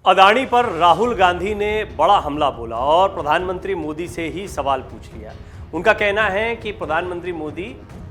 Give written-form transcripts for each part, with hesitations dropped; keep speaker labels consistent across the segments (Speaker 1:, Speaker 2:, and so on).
Speaker 1: अदानी पर राहुल गांधी ने बड़ा हमला बोला और प्रधानमंत्री मोदी से ही सवाल पूछ लिया। उनका कहना है कि प्रधानमंत्री मोदी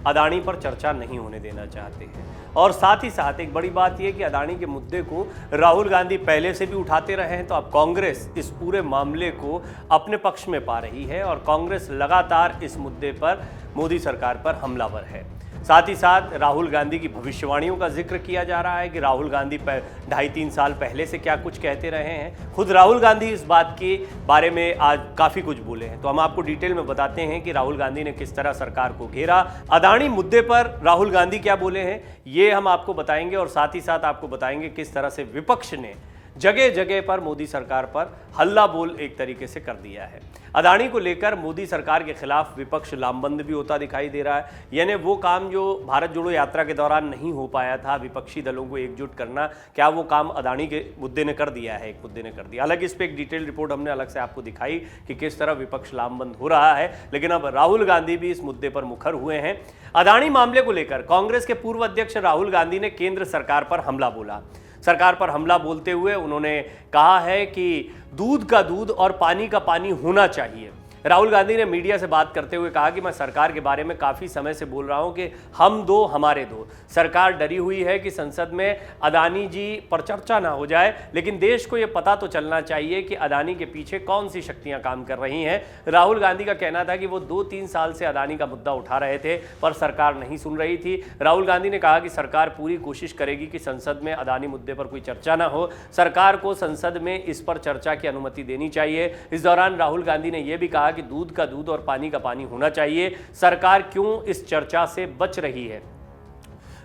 Speaker 1: अदानी पर चर्चा नहीं होने देना चाहते हैं और साथ ही साथ एक बड़ी बात यह कि अदानी के मुद्दे को राहुल गांधी पहले से भी उठाते रहे हैं, तो अब कांग्रेस इस पूरे मामले को अपने पक्ष में पा रही है और कांग्रेस लगातार इस मुद्दे पर मोदी सरकार पर हमलावर है। साथ ही साथ राहुल गांधी की भविष्यवाणियों का जिक्र किया जा रहा है कि राहुल गांधी 2.5-3 साल पहले से क्या कुछ कहते रहे हैं। खुद राहुल गांधी इस बात के बारे में आज काफ़ी कुछ बोले हैं, तो हम आपको डिटेल में बताते हैं कि राहुल गांधी ने किस तरह सरकार को घेरा। अदानी मुद्दे पर राहुल गांधी क्या बोले हैं ये हम आपको बताएंगे और साथ ही साथ आपको बताएंगे किस तरह से विपक्ष ने जगह जगह पर मोदी सरकार पर हल्ला बोल एक तरीके से कर दिया है। अदानी को लेकर मोदी सरकार के खिलाफ विपक्ष लामबंद भी होता दिखाई दे रहा है, यानी वो काम जो भारत जोड़ो यात्रा के दौरान नहीं हो पाया था, विपक्षी दलों को एकजुट करना, क्या वो काम अदानी के मुद्दे ने कर दिया है? एक मुद्दे ने कर दिया। हालांकि इस पर एक डिटेल रिपोर्ट हमने अलग से आपको दिखाई कि किस तरह विपक्ष लामबंद हो रहा है, लेकिन अब राहुल गांधी भी इस मुद्दे पर मुखर हुए हैं। अदानी मामले को लेकर कांग्रेस के पूर्व अध्यक्ष राहुल गांधी ने केंद्र सरकार पर हमला बोला। सरकार पर हमला बोलते हुए उन्होंने कहा है कि दूध का दूध और पानी का पानी होना चाहिए। राहुल गांधी ने मीडिया से बात करते हुए कहा कि मैं सरकार के बारे में काफ़ी समय से बोल रहा हूं कि हम दो हमारे दो। सरकार डरी हुई है कि संसद में अदानी जी पर चर्चा ना हो जाए, लेकिन देश को यह पता तो चलना चाहिए कि अदानी के पीछे कौन सी शक्तियां काम कर रही हैं। राहुल गांधी का कहना था कि वो 2-3 साल से अदानी का मुद्दा उठा रहे थे पर सरकार नहीं सुन रही थी। राहुल गांधी ने कहा कि सरकार पूरी कोशिश करेगी कि संसद में अदानी मुद्दे पर कोई चर्चा ना हो, सरकार को संसद में इस पर चर्चा की अनुमति देनी चाहिए। इस दौरान राहुल गांधी ने यह भी कहा कि दूध का दूध और पानी का पानी होना चाहिए। सरकार क्यों इस चर्चा से बच रही है?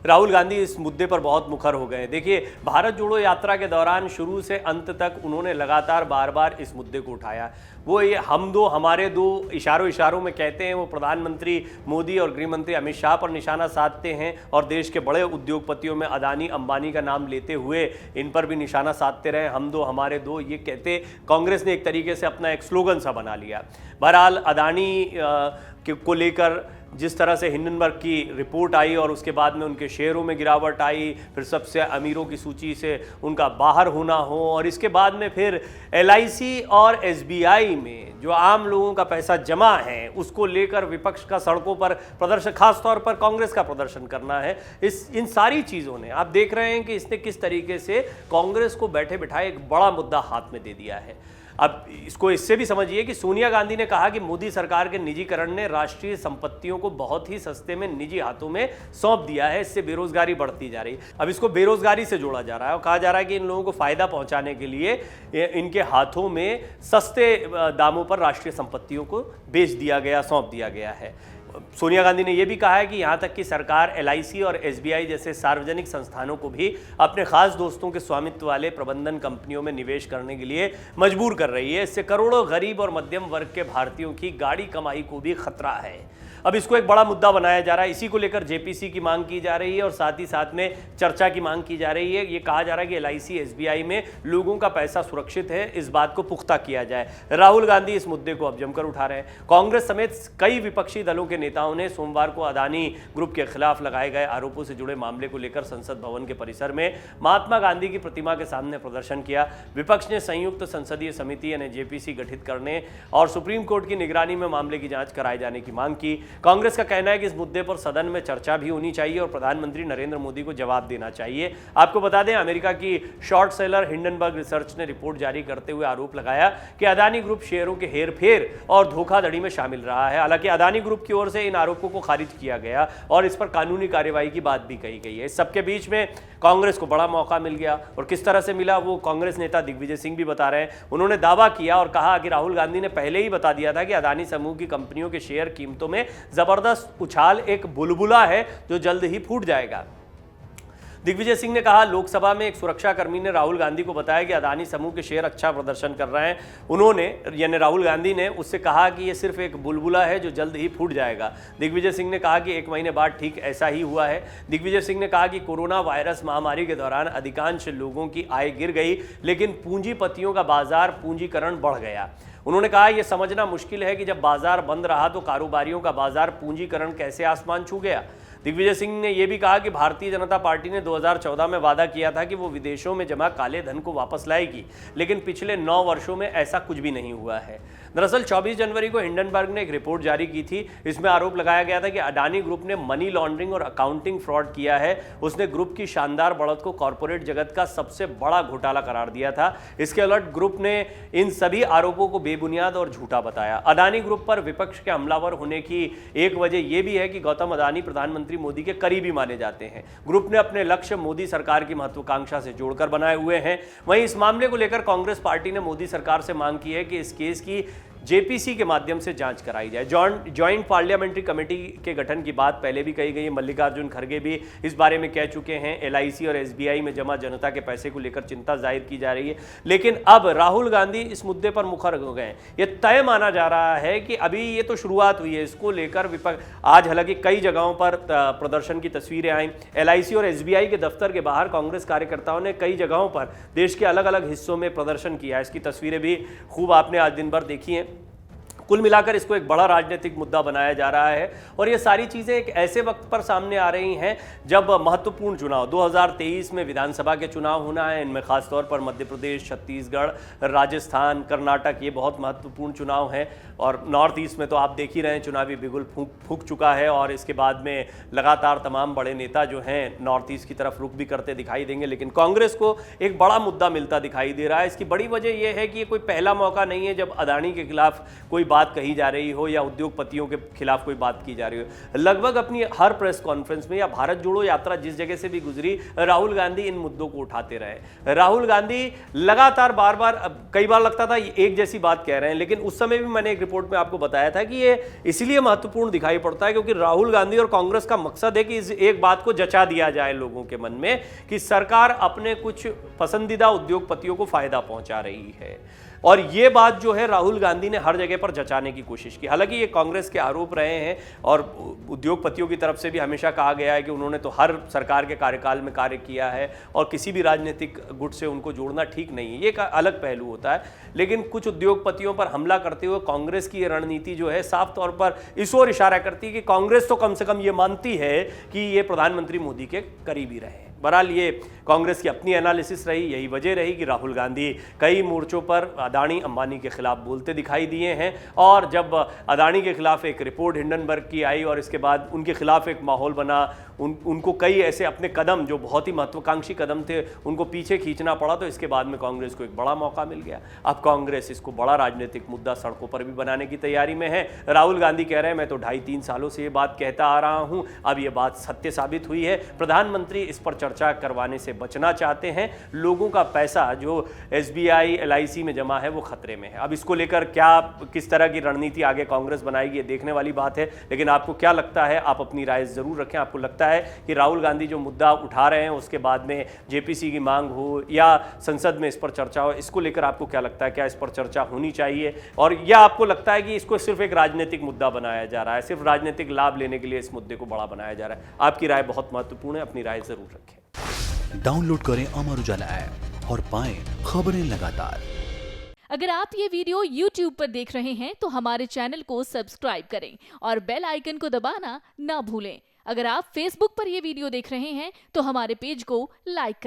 Speaker 1: राहुल गांधी इस मुद्दे पर बहुत मुखर हो गए। देखिए, भारत जोड़ो यात्रा के दौरान शुरू से अंत तक उन्होंने लगातार बार बार इस मुद्दे को उठाया। वो ये हम दो हमारे दो इशारों इशारों में कहते हैं। वो प्रधानमंत्री मोदी और गृह मंत्री अमित शाह पर निशाना साधते हैं और देश के बड़े उद्योगपतियों में अदानी अंबानी का नाम लेते हुए इन पर भी निशाना साधते रहे। हम दो हमारे दो ये कहते कांग्रेस ने एक तरीके से अपना एक स्लोगन सा बना लिया। बहरहाल अदानी को लेकर जिस तरह से हिंडनबर्ग की रिपोर्ट आई और उसके बाद में उनके शेयरों में गिरावट आई, फिर सबसे अमीरों की सूची से उनका बाहर होना हो और इसके बाद में फिर LIC और SBI में जो आम लोगों का पैसा जमा है उसको लेकर विपक्ष का सड़कों पर प्रदर्शन, खासतौर पर कांग्रेस का प्रदर्शन करना है। इन सारी चीज़ों ने आप देख रहे हैं कि इसने किस तरीके से कांग्रेस को बैठे बिठाए एक बड़ा मुद्दा हाथ में दे दिया है। अब इसको इससे भी समझिए कि सोनिया गांधी ने कहा कि मोदी सरकार के निजीकरण ने राष्ट्रीय संपत्तियों को बहुत ही सस्ते में निजी हाथों में सौंप दिया है, इससे बेरोजगारी बढ़ती जा रही है। अब इसको बेरोजगारी से जोड़ा जा रहा है और कहा जा रहा है कि इन लोगों को फायदा पहुंचाने के लिए इनके हाथों में सस्ते दामों पर राष्ट्रीय संपत्तियों को बेच दिया गया, सौंप दिया गया है। सोनिया गांधी ने यह भी कहा है कि यहां तक कि सरकार LIC और SBI जैसे सार्वजनिक संस्थानों को भी अपने खास दोस्तों के स्वामित्व वाले प्रबंधन कंपनियों में निवेश करने के लिए मजबूर कर रही है। इससे करोड़ों गरीब और मध्यम वर्ग के भारतीयों की गाढ़ी कमाई को भी खतरा है। अब इसको एक बड़ा मुद्दा बनाया जा रहा है। इसी को लेकर JPC की मांग की जा रही है और साथ ही साथ में चर्चा की मांग की जा रही है। ये कहा जा रहा है कि LIC SBI में लोगों का पैसा सुरक्षित है, इस बात को पुख्ता किया जाए। राहुल गांधी इस मुद्दे को अब जमकर उठा रहे हैं। कांग्रेस समेत कई विपक्षी दलों के नेताओं ने सोमवार को अदानी ग्रुप के खिलाफ लगाए गए आरोपों से जुड़े मामले को लेकर संसद भवन के परिसर में महात्मा गांधी की प्रतिमा के सामने प्रदर्शन किया। विपक्ष ने संयुक्त संसदीय समिति यानी JPC गठित करने और सुप्रीम कोर्ट की निगरानी में मामले की जांच कराए जाने की मांग की। कांग्रेस का कहना है कि इस मुद्दे पर सदन में चर्चा भी होनी चाहिए और प्रधानमंत्री नरेंद्र मोदी को जवाब देना चाहिए। आपको बता दें, अमेरिका की शॉर्ट सेलर हिंडनबर्ग रिसर्च ने रिपोर्ट जारी करते हुए आरोप लगाया कि अदानी ग्रुप शेयरों के हेरफेर और धोखाधड़ी में शामिल रहा है। हालांकि अदानी ग्रुप की ओर से इन आरोपों को खारिज किया गया और इस पर कानूनी कार्रवाई की बात भी कही गई है। इस सबके बीच में कांग्रेस को बड़ा मौका मिल गया और किस तरह से मिला वो कांग्रेस नेता दिग्विजय सिंह भी बता रहे हैं। उन्होंने दावा किया और कहा कि राहुल गांधी ने पहले ही बता दिया था कि अदानी समूह की कंपनियों के शेयर कीमतों में जबरदस्त उछाल एक बुलबुला है जो जल्द ही फूट जाएगा। दिग्विजय सिंह ने कहा, लोकसभा में एक सुरक्षाकर्मी ने राहुल गांधी को बताया कि अदानी समूह के शेयर अच्छा प्रदर्शन कर रहे हैं। उन्होंने यानी राहुल गांधी ने उससे कहा कि यह सिर्फ एक बुलबुला है जो जल्द ही फूट जाएगा। दिग्विजय सिंह ने कहा कि 1 महीने बाद ठीक ऐसा ही हुआ है। दिग्विजय सिंह ने कहा कि कोरोना वायरस महामारी के दौरान अधिकांश लोगों की आय गिर गई, लेकिन पूंजीपतियों का बाजार पूंजीकरण बढ़ गया। उन्होंने कहा, यह समझना मुश्किल है कि जब बाजार बंद रहा तो कारोबारियों का बाजार पूंजीकरण कैसे आसमान छू गया। दिग्विजय सिंह ने यह भी कहा कि भारतीय जनता पार्टी ने 2014 में वादा किया था कि वो विदेशों में जमा काले धन को वापस लाएगी, लेकिन पिछले 9 वर्षों में ऐसा कुछ भी नहीं हुआ है। दरअसल 24 जनवरी को हिंडनबर्ग ने एक रिपोर्ट जारी की थी। इसमें आरोप लगाया गया था कि अडानी ग्रुप ने मनी लॉन्ड्रिंग और अकाउंटिंग फ्रॉड किया है। उसने ग्रुप की शानदार बढ़त को कॉर्पोरेट जगत का सबसे बड़ा घोटाला करार दिया था। इसके उलट ग्रुप ने इन सभी आरोपों को बेबुनियाद और झूठा बताया। अडानी ग्रुप पर विपक्ष के हमलावर होने की एक वजह यह भी है कि गौतम अडानी प्रधानमंत्री मोदी के करीबी माने जाते हैं। ग्रुप ने अपने लक्ष्य मोदी सरकार की महत्वाकांक्षा से जोड़कर बनाए हुए हैं। वहीं इस मामले को लेकर कांग्रेस पार्टी ने मोदी सरकार से मांग की है कि इस केस की जेपीसी के माध्यम से जांच कराई जाए। जॉइंट पार्लियामेंट्री कमेटी के गठन की बात पहले भी कही गई है। मल्लिकार्जुन खड़गे भी इस बारे में कह चुके हैं। एलआईसी और एसबीआई में जमा जनता के पैसे को लेकर चिंता जाहिर की जा रही है, लेकिन अब राहुल गांधी इस मुद्दे पर मुखर हो गए हैं। यह तय माना जा रहा है कि अभी ये तो शुरुआत हुई है, इसको लेकर विपक्ष आज हालांकि कई जगहों पर प्रदर्शन की तस्वीरें आई। एलआईसी और एसबीआई के दफ्तर के बाहर कांग्रेस कार्यकर्ताओं ने कई जगहों पर देश के अलग अलग हिस्सों में प्रदर्शन किया। इसकी तस्वीरें भी खूब आपने आज दिन भर देखी हैं। कुल मिलाकर इसको एक बड़ा राजनीतिक मुद्दा बनाया जा रहा है और ये सारी चीज़ें एक ऐसे वक्त पर सामने आ रही हैं जब महत्वपूर्ण चुनाव 2023 में विधानसभा के चुनाव होना है। इनमें खासतौर पर मध्य प्रदेश, छत्तीसगढ़, राजस्थान, कर्नाटक, ये बहुत महत्वपूर्ण चुनाव हैं और नॉर्थ ईस्ट में तो आप देख ही रहे हैं चुनावी बिगुल फूंक चुका है और इसके बाद में लगातार तमाम बड़े नेता जो हैं नॉर्थ ईस्ट की तरफ रुख भी करते दिखाई देंगे। लेकिन कांग्रेस को एक बड़ा मुद्दा मिलता दिखाई दे रहा है। इसकी बड़ी वजह यह है कि ये कोई पहला मौका नहीं है जब अडानी के खिलाफ कोई बात कही जा रही हो या उद्योगपतियों के खिलाफ कोई बात की जा रही हो। लगभग अपनी हर प्रेस कॉन्फ्रेंस में या भारत जोड़ो यात्रा जिस जगह से भी गुजरी, राहुल गांधी इन मुद्दों को उठाते रहे। राहुल गांधी लगातार बार बार, कई बार लगता था एक जैसी बात कह रहे हैं, लेकिन उस समय भी मैंने एक रिपोर्ट में आपको बताया था कि ये इसलिए महत्वपूर्ण दिखाई पड़ता है क्योंकि राहुल गांधी और कांग्रेस का मकसद है कि इस एक बात को जचा दिया जाए लोगों के मन में कि सरकार अपने कुछ पसंदीदा उद्योगपतियों को फायदा पहुंचा रही है। और ये बात जो है राहुल गांधी ने हर जगह पर जचाने की कोशिश की। हालांकि ये कांग्रेस के आरोप रहे हैं और उद्योगपतियों की तरफ से भी हमेशा कहा गया है कि उन्होंने तो हर सरकार के कार्यकाल में कार्य किया है और किसी भी राजनीतिक गुट से उनको जोड़ना ठीक नहीं है, ये एक अलग पहलू होता है। लेकिन कुछ उद्योगपतियों पर हमला करते हुए कांग्रेस की रणनीति जो है साफ तौर पर इस ओर इशारा करती है कि कांग्रेस तो कम से कम ये मानती है कि ये प्रधानमंत्री मोदी के करीबी रहे। बहरहाल ये कांग्रेस की अपनी एनालिसिस रही, यही वजह रही कि राहुल गांधी कई मोर्चों पर अडानी अंबानी के खिलाफ बोलते दिखाई दिए हैं। और जब अडानी के खिलाफ एक रिपोर्ट हिंडनबर्ग की आई और इसके बाद उनके खिलाफ एक माहौल बना, उनको कई ऐसे अपने कदम जो बहुत ही महत्वाकांक्षी कदम थे उनको पीछे खींचना पड़ा, तो इसके बाद में कांग्रेस को एक बड़ा मौका मिल गया। अब कांग्रेस इसको बड़ा राजनीतिक मुद्दा सड़कों पर भी बनाने की तैयारी में है। राहुल गांधी कह रहे हैं मैं तो 2.5-3 सालों से ये बात कहता आ रहा हूं, अब ये बात सत्य साबित हुई है। प्रधानमंत्री इस पर चर्चा करवाने से बचना चाहते हैं। लोगों का पैसा जो एसबीआई, एलआईसी में जमा है वो खतरे में है। अब इसको लेकर किस तरह की रणनीति आगे कांग्रेस बनाएगी ये देखने वाली बात है। लेकिन आपको क्या लगता है, आप अपनी राय जरूर रखें। आपको लगता है कि राहुल गांधी जो मुद्दा उठा रहे हैं उसके बाद में जेपीसी की मांग हो या संसद में इस पर चर्चा हो, इसको लेकर आपको क्या लगता है, क्या इस पर चर्चा होनी चाहिए? और या आपको लगता है कि इसको सिर्फ एक राजनीतिक मुद्दा बनाया जा रहा है, सिर्फ राजनीतिक लाभ लेने के लिए इस मुद्दे को बड़ा बनाया जा रहा है? आपकी राय बहुत महत्वपूर्ण है, अपनी राय जरूर रखें।
Speaker 2: डाउनलोड करें अमर उजाला ऐप और पाएं खबरें लगातार।
Speaker 3: अगर आप ये वीडियो YouTube पर देख रहे हैं तो हमारे चैनल को सब्सक्राइब करें और बेल आइकन को दबाना ना भूलें। अगर आप Facebook पर ये वीडियो देख रहे हैं तो हमारे पेज को लाइक करें।